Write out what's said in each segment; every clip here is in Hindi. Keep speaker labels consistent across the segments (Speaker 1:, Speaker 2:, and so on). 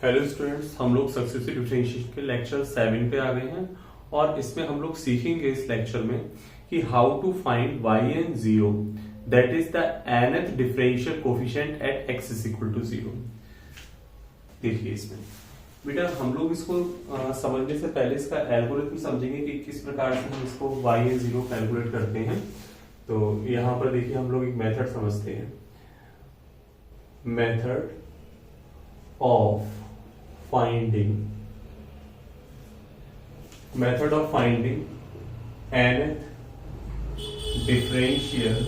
Speaker 1: हेलो स्टूडेंट्स, हम लोग सक्सेसिव डिफरेंशिएशन के लेक्चर 7 पे आ गए हैं और इसमें हम लोग सीखेंगे इस लेक्चर में कि how to find yn0 that is the nth differential coefficient at x is equal to 0। देखिए इसमें बेटा हम लोग इसको समझने से पहले इसका एल्गोरिथम समझेंगे कि किस प्रकार से हम इसको yn0 कैलकुलेट करते हैं। तो यहां पर देखिए हम लोग एक मेथड समझते हैं, method of finding nth differential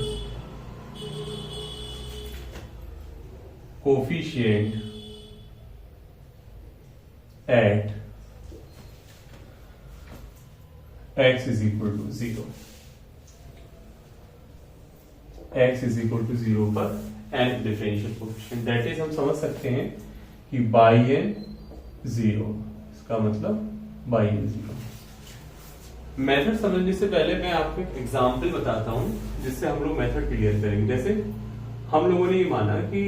Speaker 1: coefficient at x is equal to 0। x is equal to 0 पर nth differential coefficient that is हम समझ सकते हैं कि yn0, इसका मतलब yn0। मेथड समझने से पहले मैं आपको एक एग्जांपल बताता हूं जिससे हम लोग मेथड क्लियर करेंगे। जैसे हम लोगों ने ये माना कि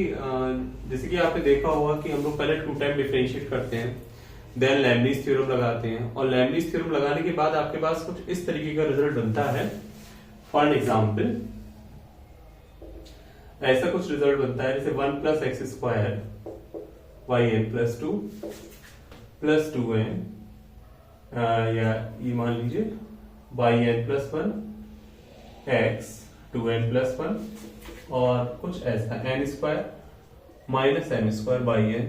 Speaker 1: जैसे कि आपने देखा होगा कि हम लोग पहले 2 टाइम डिफरेंशिएट करते हैं, देन लेबनिज थ्योरम लगाते हैं और लेबनिज थ्योरम लगाने के बाद आपके पास कुछ इस तरीके का रिजल्ट बनता है। फॉर एग्जाम्पल ऐसा कुछ रिजल्ट बनता है जैसे 1 + x² yn + 2 + 2n या ये मान लीजिए yn + 1 x 2n + 1 और कुछ ऐसा n² - m² yn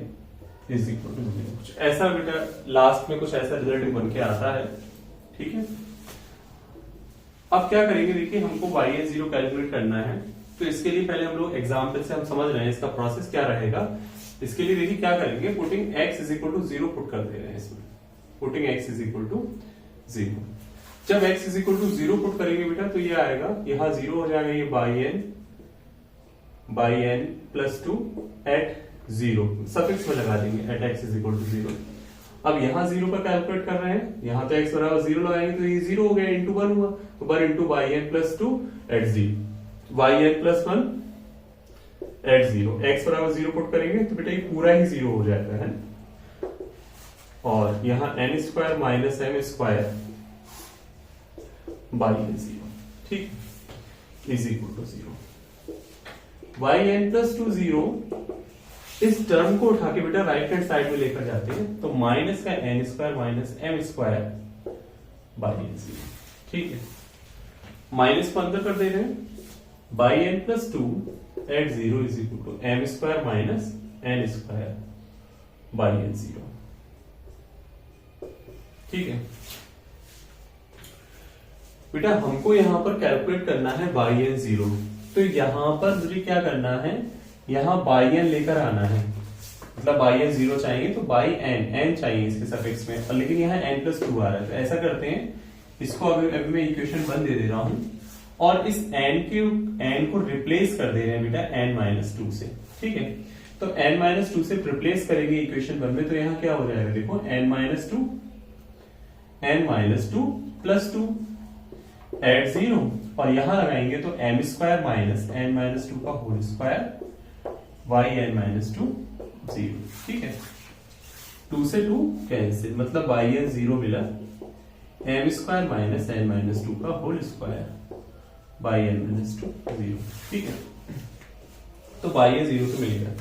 Speaker 1: is equal to 0। कुछ ऐसा बेटा लास्ट में कुछ ऐसा रिजल्ट बन के आता है। ठीक है, अब क्या करेंगे, देखिए हमको yn0 कैलकुलेट करना है। तो इसके लिए पहले हम लोग एग्जाम्पल से हम समझ रहे हैं इसका प्रोसेस क्या रहेगा। इसके लिए देखिए क्या करेंगे, putting x is equal to 0 put कर दे रहे हैं इसमें, putting x is equal to 0। जब x is equal to 0 put करेंगे बेटा तो ये आएगा, यहां 0 हो जाएगा, ये yn + 2 एट 0 सफिक्स में लगा देंगे at x is equal to 0। अब यहां 0 पर कैलकुलेट कर रहे हैं, यहां तो x बराबर 0 लगाएंगे तो ये 0 हो गया, इंटू 1 हुआ तो 1 × yn + 2 at 0 yn + 1 at 0 x बराबर 0 पुट करेंगे तो बेटा ये पूरा ही 0 हो जाएगा है। और यहां n² - m² yn0, ठीक, इज इक्वल टू 0। yn + 2 0 इस टर्म को उठा के बेटा राइट हैंड साइड में लेकर जाते हैं तो माइनस का n² - m² yn0, ठीक है। माइनस को अंदर कर दे रहे हैं, yn + 2 at 0 is equal to m² - n² yn0, ठीक है। बेटा हमको यहां पर कैलकुलेट करना है yn0, तो यहां पर मुझे क्या करना है, यहां yn लेकर आना है, मतलब yn0 चाहिए तो n चाहिए इसके सफिक्स में, और लेकिन यहां n + 2 आ रहा है। तो ऐसा करते हैं, इसको अभी मैं इक्वेशन 1 दे रहा हूं और इस n को रिप्लेस कर दे रहे हैं बेटा n - 2 से, ठीक है। तो n - 2 से रिप्लेस करेंगे इक्वेशन 1 में, तो यहां क्या हो जाएगा, देखो n - 2 + 2 एट 0 और यहां लगाएंगे तो m² - n - 2 का होल स्क्वायर yn - 2 0, ठीक है। 2 से 2 कैंसिल, मतलब yn0 मिला m² - n - 2 का होल स्क्वायर yn - 2 0, ठीक है। तो yn0 तो मिलेगा।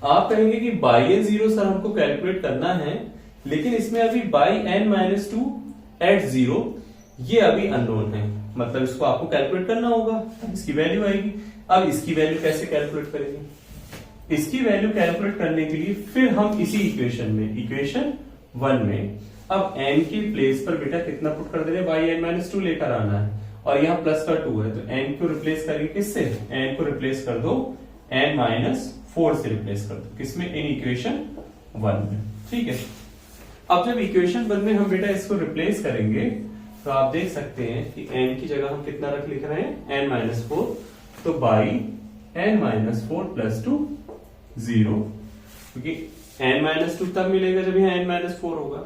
Speaker 1: आप कहेंगे कि yn0 सर हमको कैलकुलेट करना है, लेकिन इसमें अभी yn - 2 एट 0 ये अभी अननोन है, मतलब इसको आपको कैलकुलेट करना होगा, इसकी वैल्यू आएगी। अब इसकी वैल्यू कैसे कैलकुलेट करेंगे, इसकी वैल्यू कैलकुलेट करने के लिए फिर हम इसी इक्वेशन में, इक्वेशन 1 में अब n की प्लेस पर बेटा कितना पुट कर दे रहे हैं, yn - 2 लेकर आना है और यहाँ प्लस का 2 है, तो n को रिप्लेस करेंगे किससे, n को रिप्लेस कर दो n - 4 से रिप्लेस कर दो, किसमें, इन इक्वेशन 1 में, ठीक है। अब जब इक्वेशन 1 में हम बेटा इसको रिप्लेस करेंगे तो आप देख सकते हैं कि n की जगह हम कितना लिख रहे हैं, n - 4, तो n - 4 + 2 0, क्योंकि n - 2 तब मिलेगा जब यहाँ n - 4 होगा,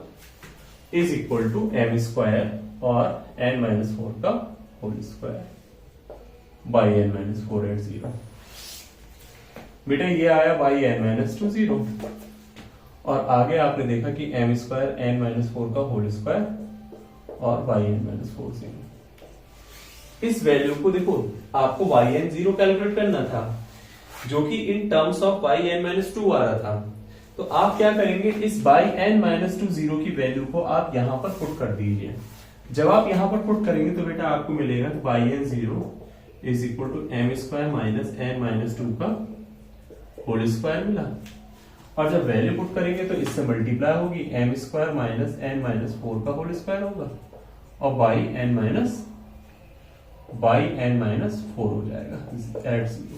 Speaker 1: इज इक्वल टू m² और n - 4 का होल स्क्वायर n - 4 एट 0। बेटा ये आया yn - 2 0 और आगे आपने देखा कि एम स्क्वायर एन माइनस 4 का होल स्क्वायर और वाई एन माइनस 4 0। इस वैल्यू को देखो, आपको वाई एन 0 कैलकुलेट करना था, जो कि in terms of y n minus 2 आ रहा था। तो आप क्या करेंगे, इस वाई एन माइनस 2 0 की वैल्यू को आप यहां पर पुट कर दीजिए। जब आप यहां पर पुट करेंगे तो बेटा आपको मिलेगा y n 0 is equal to m square minus n minus 2 का होल स्क्वायर मिला। और जब वैल्यू पुट करेंगे तो इससे मल्टीप्लाई होगी, m square minus n minus 4 का होल स्क्वायर होगा और वाई एन माइनस 4 हो जाएगा एट 0।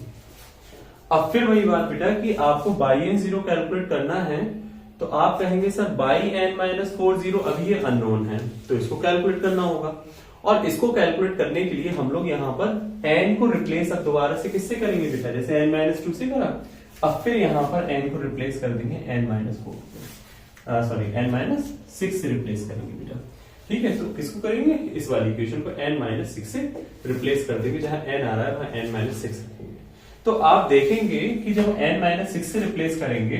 Speaker 1: अब फिर वही बात बेटा कि आपको बाई एन 0 कैलकुलेट करना है, तो आप कहेंगे सर बाई एन माइनस 4 0 अभी ये अननोन है, तो इसको कैलकुलेट करना होगा। और इसको कैलकुलेट करने के लिए हम लोग यहाँ पर एन को रिप्लेस अब दोबारा से किससे करेंगे बेटा, जैसे एन माइनस 2 से करा, अब फिर यहाँ पर एन को रिप्लेस कर देंगे एन माइनस 6 से रिप्लेस करेंगे बेटा। ठीक है, तो किसको करेंगे, इस वाली इक्वेशन को एन माइनस 6 से रिप्लेस कर देंगे, जहां एन आ रहा है वहां एन माइनस 6 रखेंगे। तो आप देखेंगे कि जब n माइनस 6 से रिप्लेस करेंगे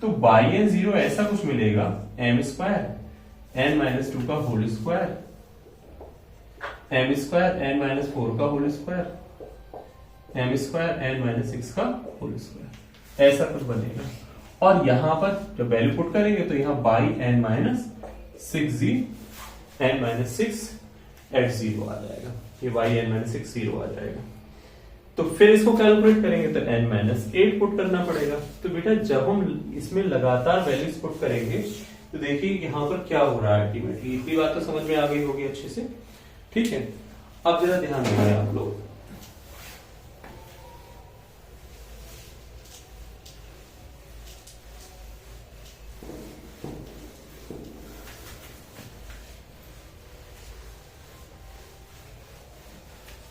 Speaker 1: तो बाई एन 0 ऐसा कुछ मिलेगा, एम स्क्वायर एन माइनस 2 का whole square, m square n minus 4 का whole square, m square n minus 6 का होल स्क्वायर, ऐसा कुछ बनेगा। और यहां पर जब वैल्यू पुट करेंगे तो यहां by n minus 6 n minus 6 at 0 आ जाएगा, ये बाई एन माइनस 6 0 आ जाएगा। तो फिर इसको कैलकुलेट करेंगे तो n माइनस 8 पुट करना पड़ेगा। तो बेटा जब हम इसमें लगातार वैल्यूज पुट करेंगे तो देखिए यहां पर क्या हो रहा है अल्टीमेटली, इतनी बात तो समझ में आ गई होगी अच्छे से। ठीक है, अब जरा ध्यान देंगे आप लोग,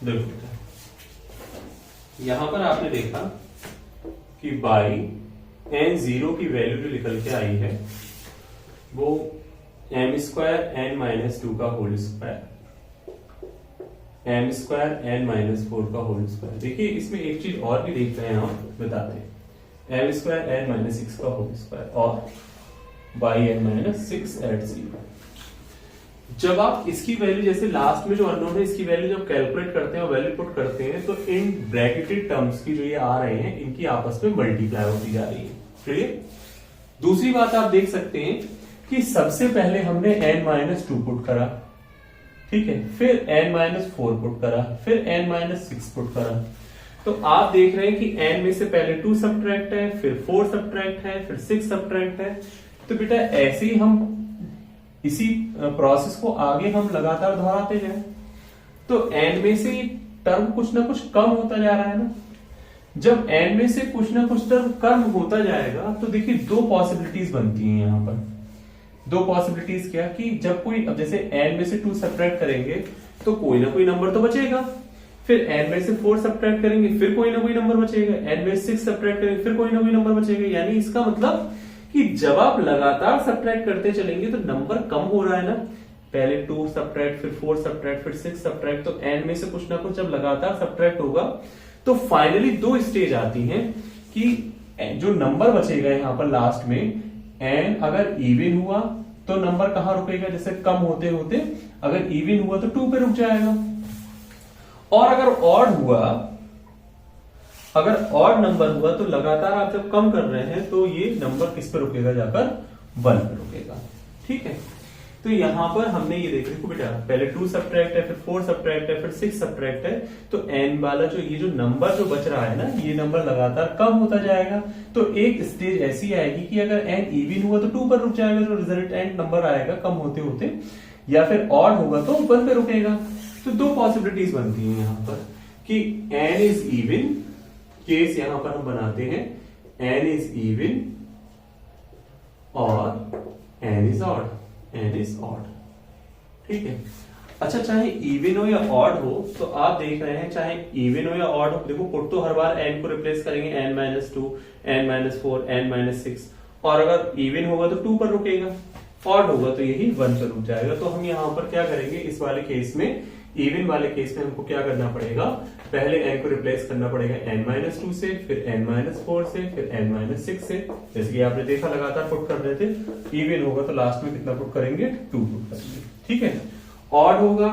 Speaker 1: देखो बेटा यहां पर आपने देखा कि बाई एन 0 की वैल्यू जो निकल के आई है वो एम स्क्वायर एन माइनस 2 का whole square, m square n minus 4 का होल स्क्वायर। देखिए इसमें एक चीज और भी देख रहे हैं हम, बताते हैं, एम स्क्वायर एन माइनस 6 का होल स्क्वायर और बाई एन माइनस 6 एट 0। जब आप इसकी वैल्यू, जैसे लास्ट में जो अननोन है, इसकी वैल्यू जब कैलकुलेट करते हैं और वैल्यू पुट करते हैं तो इन ब्रैकेटेड टर्म्स की जो ये आ रहे हैं इनकी आपस में मल्टीप्लाई होती जा रही है। क्लियर? दूसरी बात आप देख सकते हैं कि सबसे पहले हमने n माइनस 2 पुट करा, ठीक है, फिर n माइनस 4 पुट करा, फिर n माइनस 6 पुट करा। तो आप देख रहे हैं कि n में से पहले 2 सब्ट्रैक्ट है, फिर 4 सब्ट्रैक्ट है, फिर 6 सब्ट्रैक्ट है। तो बेटा ऐसे ही हम इसी प्रोसेस को आगे हम लगातार दोहराते जाए तो n में से टर्म कुछ ना कुछ कम होता जा रहा है ना। जब n में से कुछ ना कुछ टर्म कम होता जाएगा तो देखिए दो पॉसिबिलिटीज बनती हैं यहां पर। दो पॉसिबिलिटीज क्या, कि जब कोई, अब जैसे n में से 2 सब्ट्रैक्ट करेंगे तो कोई ना कोई नंबर तो बचेगा, फिर n में से 4 सब्ट्रैक्ट करेंगे फिर कोई ना कोई नंबर बचेगा, n में से 6 सब्ट्रैक्ट करेंगे फिर कोई ना कोई नंबर बचेगा। यानी इसका मतलब कि जब आप लगातार सब्ट्रैक्ट करते चलेंगे तो नंबर कम हो रहा है ना, पहले 2 सब्ट्रैक्ट फिर 4 सब्ट्रैक्ट फिर 6 सब्ट्रैक्ट, तो n में से कुछ ना कुछ जब लगातार सब्ट्रैक्ट होगा तो फाइनली दो स्टेज आती हैं कि जो नंबर बचेगा यहां पर लास्ट में, n अगर इवन हुआ तो नंबर कहां रुकेगा, जैसे कम होते होते अगर इवन हुआ तो 2 पे रुक जाएगा, और अगर ऑड हुआ, अगर ऑड नंबर हुआ तो लगातार आप जब कम कर रहे हैं तो ये नंबर किस पे रुकेगा, जाकर 1 पे रुकेगा। ठीक है, तो यहां पर हमने ये देखो बेटा पहले 2 सब्ट्रैक्ट है, फिर 4 सब्ट्रैक्ट है, फिर 6 सब्ट्रैक्ट है, तो n वाला जो ये जो नंबर जो बच रहा है ना, ये नंबर लगातार कम होता जाएगा। तो एक स्टेज ऐसी आएगी कि अगर n इवन हुआ तो 2 पर रुक जाएगा, जो रिजल्टेंट नंबर आएगा कम होते होते, या फिर ऑड होगा तो 1 पे रुकेगा। तो दो पॉसिबिलिटीज बनती हैं यहां पर कि n इज इवन, केस यहां पर हम बनाते हैं n इज इवन और n is odd, n is odd. ठीक है, अच्छा चाहे इवन हो या ऑड हो, तो आप देख रहे हैं चाहे इवन हो या ऑड हो, देखो पुट तो हर बार n को रिप्लेस करेंगे, n minus 2, n minus 4, n minus 6, और अगर इवन होगा तो 2 पर रुकेगा, ऑड होगा तो यही 1 पर रुक जाएगा। तो हम यहां पर क्या करेंगे इस वाले केस में इवन वाले केस में हमको क्या करना पड़ेगा, पहले n को रिप्लेस करना पड़ेगा n-2 से, फिर n-4 से, फिर n-6 से, जैसे कि आपने देखा लगातार पुट कर रहे थे। इवन होगा तो लास्ट में कितना पुट करेंगे, 2 पुट करेंगे, ठीक है। ऑड होगा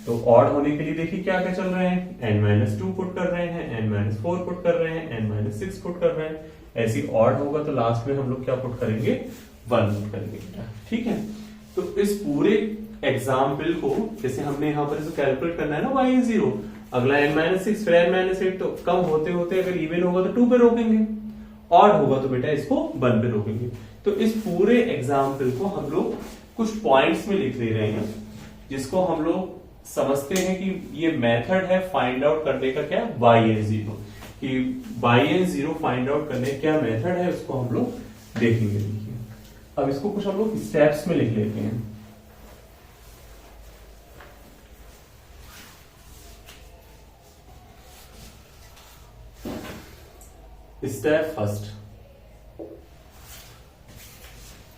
Speaker 1: तो ऑड होने के लिए देखिए क्या क्या चल रहे हैं, n-2 पुट कर रहे हैं, n-4 पुट कर रहे हैं, n-6 पुट कर रहे हैं। ऐसी ऑड होगा तो लास्ट में हम लोग क्या पुट करेंगे, 1 पुट करेंगे, ठीक है। तो इस पूरे एग्जाम्पल को जैसे हमने यहाँ पर कैलकुलेट करना है ना y0, अगला n-6 फिर n-8, तो कम होते होते अगर इवन होगा तो 2 पे रोकेंगे, ऑड होगा तो बेटा इसको 1 पे रोकेंगे। तो इस पूरे एग्जाम्पल को हम लोग कुछ पॉइंट्स में लिख ले रहे हैं, जिसको हम लोग समझते हैं कि ये मेथड है फाइंड आउट करने का, क्या y0, कि y0 फाइंड आउट करने क्या मेथड है उसको हम लोग देखेंगे। अब इसको कुछ हम लोग स्टेप्स में लिख लेते हैं। स्टेप फर्स्ट,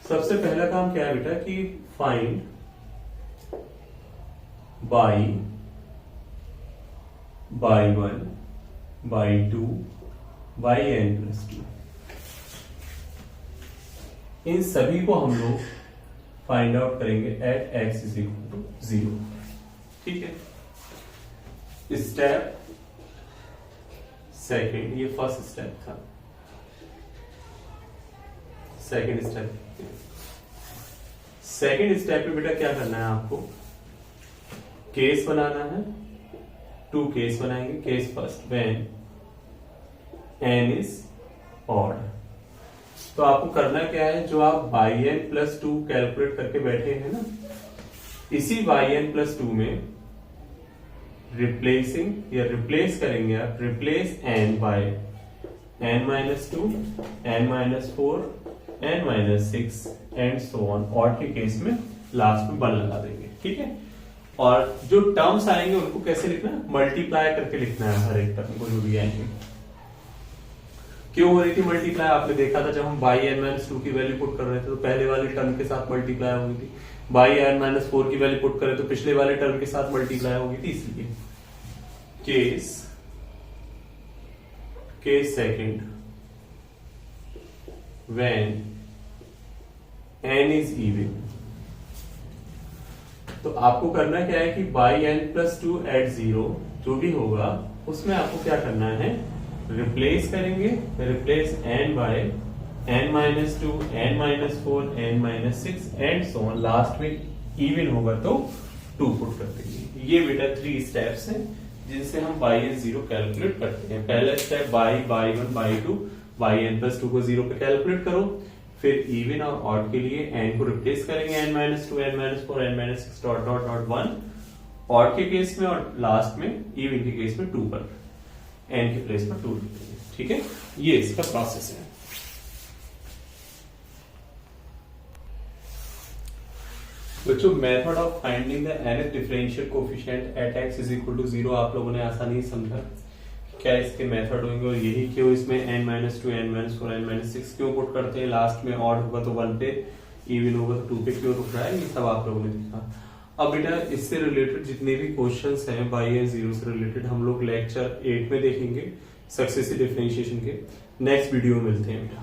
Speaker 1: सबसे पहला काम क्या है बेटा कि फाइंड y1, y2, yn+2, इन सभी को हम लोग फाइंड आउट करेंगे एट x = 0, ठीक है। स्टेप सेकेंड, ये फर्स्ट स्टेप था, सेकेंड स्टेप में बेटा क्या करना है आपको, केस बनाना है, 2 केस बनाएंगे। Case first, when n is odd, तो आपको करना क्या है, जो आप yn+2 कैलकुलेट करके बैठे हैं ना, इसी yn+2 में रिप्लेसिंग या रिप्लेस करेंगे आप, replace n by n-2, n-4, n-6 and so on. Odd के केस में लास्ट में 1 लगा देंगे, ठीक है। और जो टर्म्स आएंगे उनको कैसे लिखना है, मल्टीप्लाई करके लिखना है हर एक टर्म को जो भी आएंगे। क्यों हो रही थी मल्टीप्लाई, आपने देखा था जब हम yn-2 की वैल्यू पुट कर रहे थे तो पहले वाले टर्म के साथ मल्टीप्लाई हो गई थी, yn-4 की वैल्यू पुट करें तो पिछले वाले टर्म के साथ मल्टीप्लाई हो गई थी, इसलिए। Case second, when n is even, तो आपको करना क्या है कि yn+2 at 0 जो भी होगा उसमें आपको क्या करना है, रिप्लेस करेंगे, replace n by n-2, n-4, n-6 and so on, last में इवन होगा तो 2 पुट कर देंगे। ये बेटा 3 स्टेप्स हैं जिनसे हम y0 कैलकुलेट करते हैं। पहला स्टेप y1, y2, yn+2 को 0 पे कैलकुलेट करो, फिर इवन और ऑड के लिए n को रिप्लेस करेंगे n-2, n-4, n-6 dot dot dot 1 odd के केस में, और लास्ट में इवन के केस में 2 पर n के प्लेस पर 2 लिख देंगे, ठीक है। ये इसका प्रोसेस है। बच्चों, method of finding the nth differential coefficient at x = 0 आप लोगों ने आसानी से समझा, क्या इसके मेथड होंगे और यही क्यों इसमें n-2, n-4, n-6 क्यों पुट करते हैं, लास्ट में ऑड होगा तो 1 पे, इवन होगा तो 2 पे क्यों रुक रहा है, ये सब आप लोगों ने देखा। अब बेटा इससे रिलेटेड जितने भी क्वेश्चंस हैं y0 से रिलेटेड हम लोग लेक्चर 8 में देखेंगे, सक्सेसिव डिफरेंशिएशन के। नेक्स्ट वीडियो में मिलते हैं बेटा।